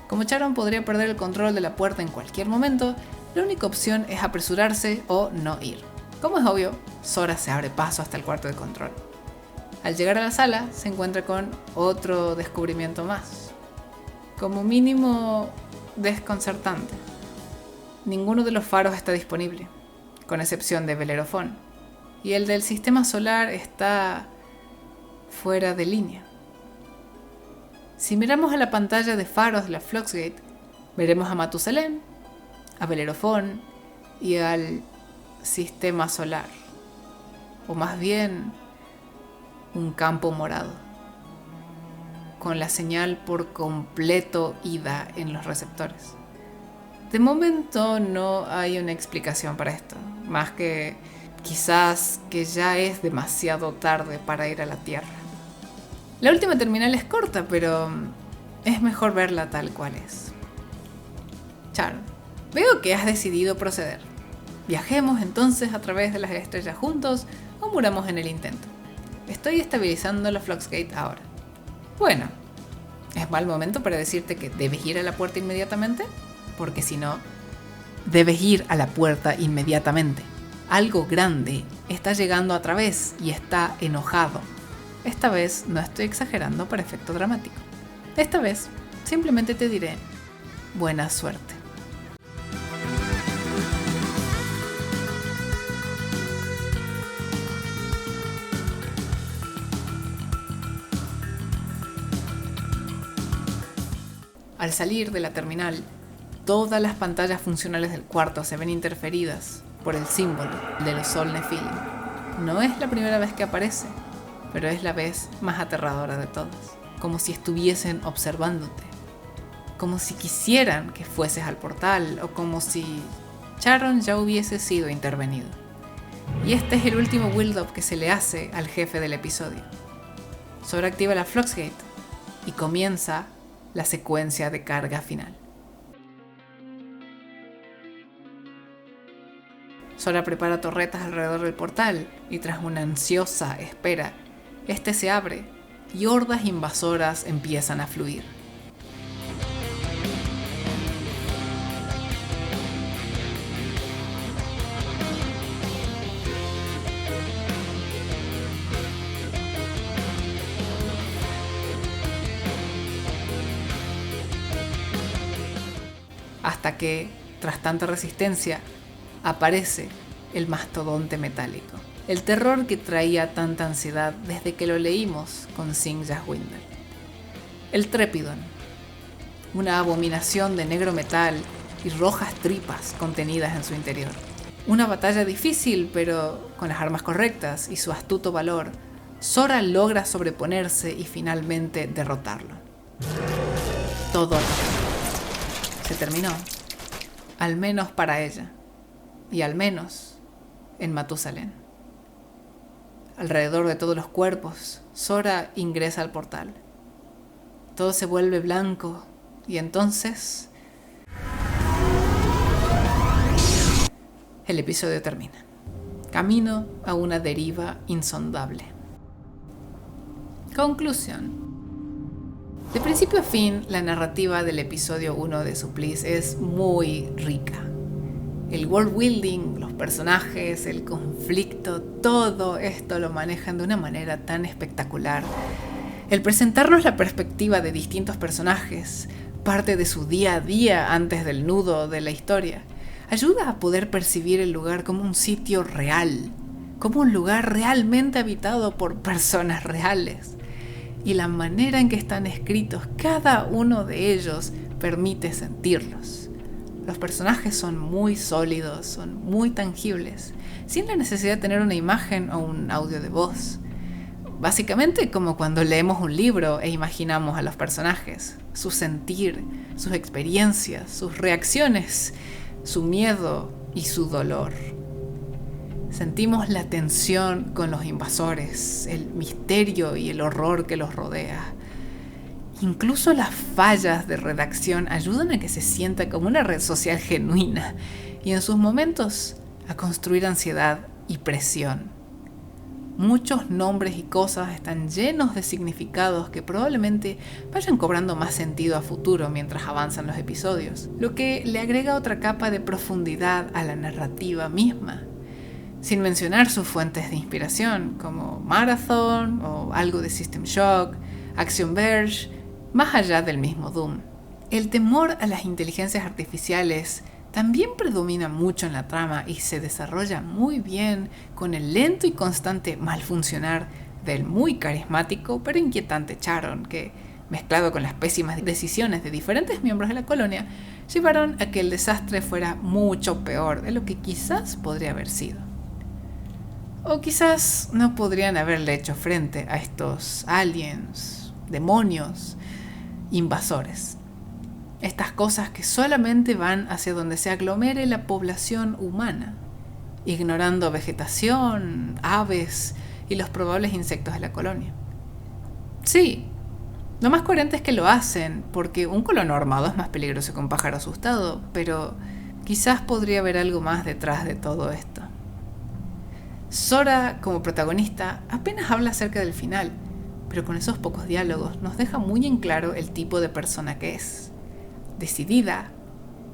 Como Charon podría perder el control de la puerta en cualquier momento, la única opción es apresurarse o no ir. Como es obvio, Sora se abre paso hasta el cuarto de control. Al llegar a la sala, se encuentra con otro descubrimiento más. Como mínimo, desconcertante. Ninguno de los faros está disponible, con excepción de Bellerophon, y el del sistema solar está fuera de línea. Si miramos a la pantalla de faros de la Fluxgate, veremos a Matusalén, a Bellerophon y al sistema solar, o más bien un campo morado, con la señal por completo ida en los receptores. De momento no hay una explicación para esto, más que quizás que ya es demasiado tarde para ir a la Tierra. La última terminal es corta, pero es mejor verla tal cual es. Charon, veo que has decidido proceder. Viajemos entonces a través de las estrellas juntos o muramos en el intento. Estoy estabilizando la Fluxgate ahora. Bueno, ¿es mal momento para decirte que debes ir a la puerta inmediatamente? Porque si no, debes ir a la puerta inmediatamente. Algo grande está llegando a través y está enojado. Esta vez no estoy exagerando para efecto dramático. Esta vez simplemente te diré buena suerte. Al salir de la terminal, todas las pantallas funcionales del cuarto se ven interferidas por el símbolo del Sol Nephilim. No es la primera vez que aparece, pero es la vez más aterradora de todas. Como si estuviesen observándote. Como si quisieran que fueses al portal, o como si Charon ya hubiese sido intervenido. Y este es el último build-up que se le hace al jefe del episodio. Sora activa la Fluxgate y comienza la secuencia de carga final. Sora prepara torretas alrededor del portal y tras una ansiosa espera, este se abre y hordas invasoras empiezan a fluir. Hasta que, tras tanta resistencia, aparece el mastodonte metálico. El terror que traía tanta ansiedad desde que lo leímos con Singh Jaswinder. El Trépidon, una abominación de negro metal y rojas tripas contenidas en su interior. Una batalla difícil, pero con las armas correctas y su astuto valor, Sora logra sobreponerse y finalmente derrotarlo. Todo se terminó, al menos para ella, y al menos en Matusalén. Alrededor de todos los cuerpos, Sora ingresa al portal. Todo se vuelve blanco y entonces el episodio termina. Camino a una deriva insondable. Conclusión. De principio a fin, la narrativa del episodio 1 de Supplice es muy rica. El world building, los personajes, el conflicto, todo esto lo manejan de una manera tan espectacular. El presentarnos la perspectiva de distintos personajes, parte de su día a día antes del nudo de la historia, ayuda a poder percibir el lugar como un sitio real, como un lugar realmente habitado por personas reales. Y la manera en que están escritos cada uno de ellos permite sentirlos. Los personajes son muy sólidos, son muy tangibles, sin la necesidad de tener una imagen o un audio de voz. Básicamente como cuando leemos un libro e imaginamos a los personajes, su sentir, sus experiencias, sus reacciones, su miedo y su dolor. Sentimos la tensión con los invasores, el misterio y el horror que los rodea. Incluso las fallas de redacción ayudan a que se sienta como una red social genuina y en sus momentos a construir ansiedad y presión. Muchos nombres y cosas están llenos de significados que probablemente vayan cobrando más sentido a futuro mientras avanzan los episodios, lo que le agrega otra capa de profundidad a la narrativa misma. Sin mencionar sus fuentes de inspiración, como Marathon o algo de System Shock, Action Verge, más allá del mismo Doom. El temor a las inteligencias artificiales también predomina mucho en la trama y se desarrolla muy bien con el lento y constante mal funcionar del muy carismático pero inquietante Charon, que, mezclado con las pésimas decisiones de diferentes miembros de la colonia, llevaron a que el desastre fuera mucho peor de lo que quizás podría haber sido. O quizás no podrían haberle hecho frente a estos aliens, demonios, invasores. Estas cosas que solamente van hacia donde se aglomere la población humana, ignorando vegetación, aves y los probables insectos de la colonia. Sí, lo más coherente es que lo hacen, porque un colono armado es más peligroso que un pájaro asustado, pero quizás podría haber algo más detrás de todo esto. Sora, como protagonista, apenas habla acerca del final, pero con esos pocos diálogos nos deja muy en claro el tipo de persona que es. Decidida,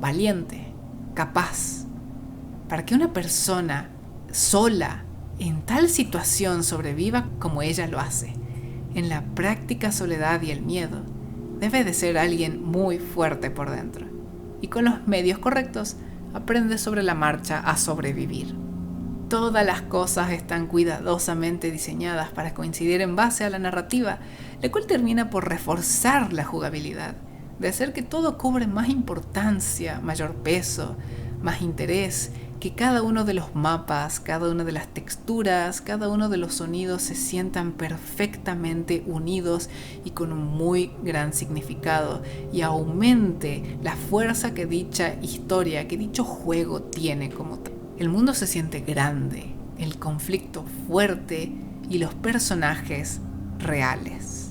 valiente, capaz. Para que una persona sola, en tal situación, sobreviva como ella lo hace, en la práctica soledad y el miedo, debe de ser alguien muy fuerte por dentro. Y con los medios correctos, aprende sobre la marcha a sobrevivir. Todas las cosas están cuidadosamente diseñadas para coincidir en base a la narrativa, la cual termina por reforzar la jugabilidad, de hacer que todo cobre más importancia, mayor peso, más interés, que cada uno de los mapas, cada una de las texturas, cada uno de los sonidos se sientan perfectamente unidos y con un muy gran significado, y aumente la fuerza que dicha historia, que dicho juego tiene como tal. El mundo se siente grande, el conflicto fuerte y los personajes reales.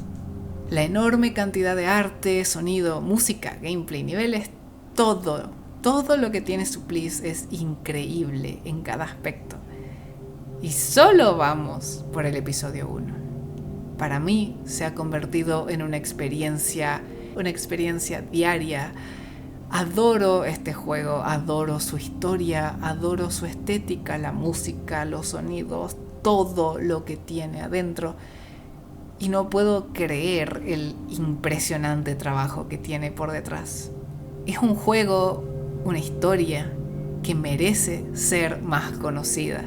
La enorme cantidad de arte, sonido, música, gameplay, niveles, todo lo que tiene Supplice es increíble en cada aspecto. Y solo vamos por el episodio 1. Para mí se ha convertido en una experiencia diaria. Adoro este juego, adoro su historia, adoro su estética, la música, los sonidos, todo lo que tiene adentro. Y no puedo creer el impresionante trabajo que tiene por detrás. Es un juego, una historia que merece ser más conocida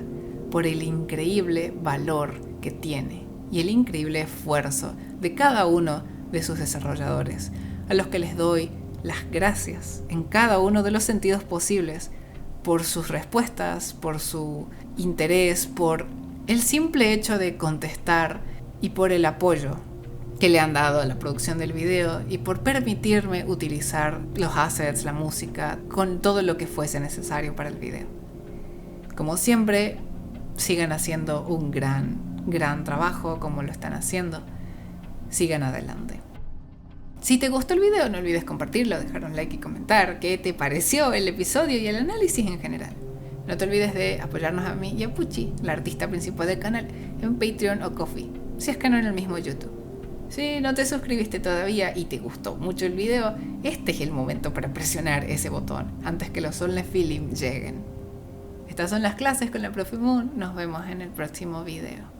por el increíble valor que tiene y el increíble esfuerzo de cada uno de sus desarrolladores, a los que les doy las gracias en cada uno de los sentidos posibles por sus respuestas, por su interés, por el simple hecho de contestar y por el apoyo que le han dado a la producción del video y por permitirme utilizar los assets, la música, con todo lo que fuese necesario para el video. Como siempre, sigan haciendo un gran trabajo como lo están haciendo. Sigan adelante. Si te gustó el video, no olvides compartirlo, dejar un like y comentar qué te pareció el episodio y el análisis en general. No te olvides de apoyarnos a mí y a Puchi, la artista principal del canal, en Patreon o Ko-fi, si es que no en el mismo YouTube. Si no te suscribiste todavía y te gustó mucho el video, este es el momento para presionar ese botón antes que los Only Feeling lleguen. Estas son las clases con la Profe Moon. Nos vemos en el próximo video.